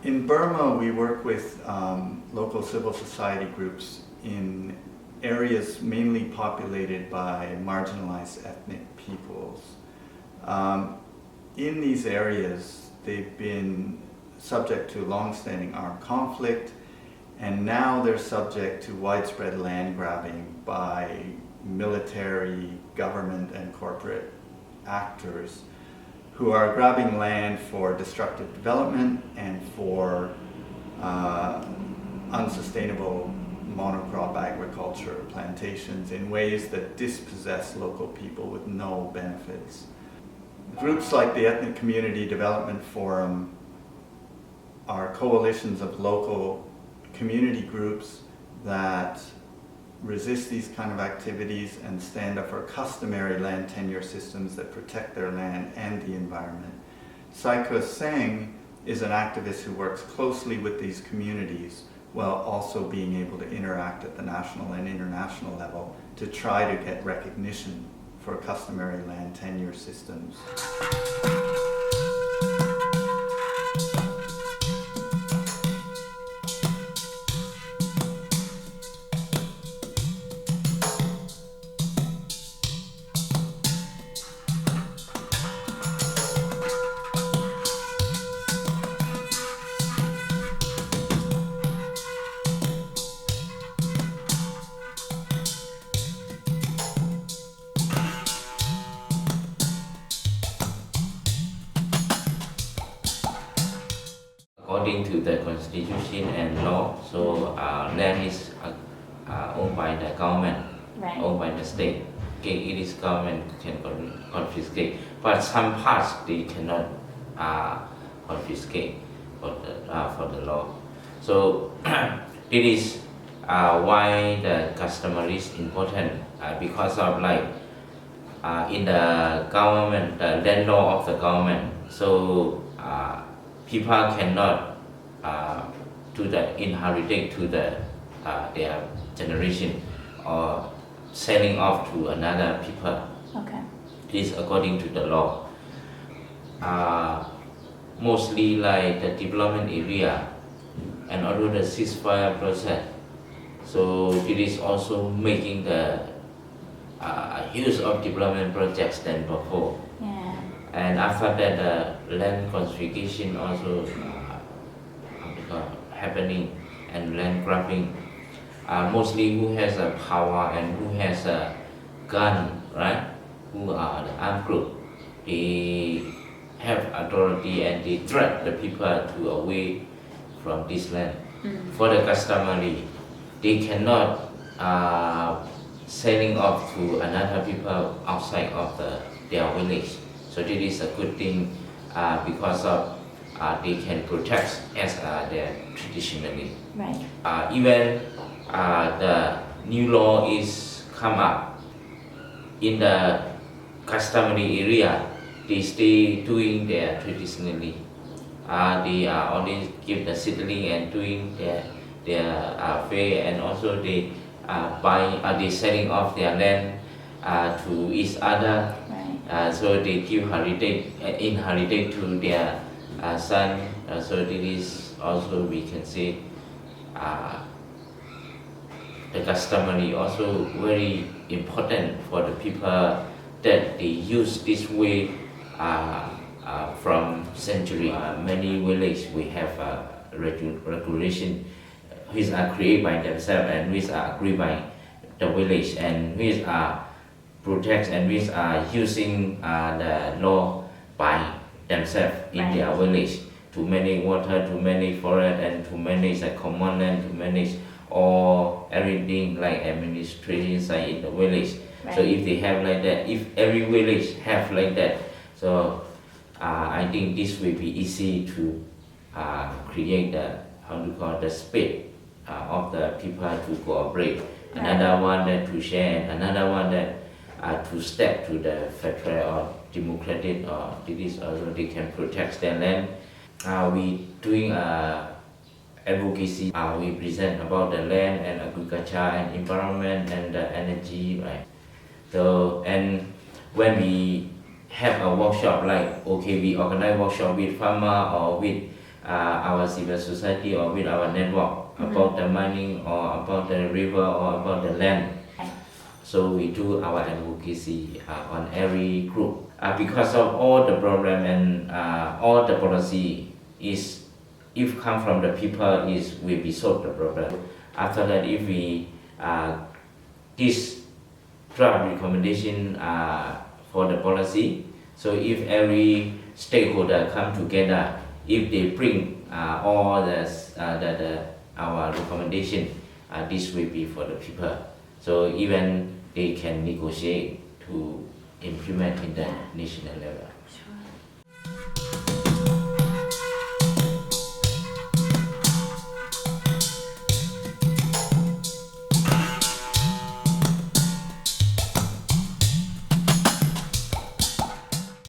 In Burma, we work with local civil society groups in areas mainly populated by marginalized ethnic peoples. In these areas, they've been subject to long-standing armed conflict, and now they're subject to widespread land grabbing by military, government, and corporate actors who are grabbing land for destructive development and for unsustainable monocrop agriculture plantations in ways that dispossess local people with no benefits. Groups like the Ethnic Community Development Forum are coalitions of local community groups that resist these kind of activities and stand up for customary land tenure systems that protect their land and the environment. Hseng is an activist who works closely with these communities while also being able to interact at the national and international level to try to get recognition for customary land tenure systems. According to the constitution and law, so land is owned by the government, Right. owned by the state. Okay, it is government can confiscate, but some parts they cannot confiscate for the law. So it is why the customary is important because of like in the government, the land law of the government. So people cannot do the inherited to the their generation or selling off to another people. Okay. This according to the law. Mostly like the development area and also the ceasefire process. So it is also making the use of development projects than before. Yeah. And after that, the land confiscation also happening and land grabbing. Mostly who has a power and who has a gun, right? Who are the armed group. They have authority and they drag the people to away from this land. For the customary, they cannot selling off to another people outside of their village. So this is a good thing because of they can protect as their traditionally. Right. Even the new law is come up in the customary area, they stay doing their traditionally. They only give the settling and doing their fair, and also they they selling off their land to each other. Right. So they give inherited to their son. So this is also we can say the customary also very important for the people that they use this way from century. Many villages we have regulation which are created by themselves and which are agreed by the village and which are protect and which are using the law by themselves in their village to manage water, to manage forest, and to manage the common land, to manage all everything like administration side in the village. Right. So if they have like that, if every village have like that, so I think this will be easy to create the the space of the people to cooperate. Right. Another one that to share, and another one that to step to the federal or democratic, or this also they can protect their land. We doing advocacy. We present about the land and agriculture and environment and the energy, right? So and when we have a workshop, like okay, we organize workshop with farmer or with our civil society or with our network about the mining or about the river or about the land. So we do our advocacy on every group. Because of all the problem and all the policy is, if come from the people, is will be solved the problem. After that, if we this draft recommendation for the policy, so if every stakeholder come together, if they bring all our recommendation, this will be for the people. So even they can negotiate to implement in the national level. Sure.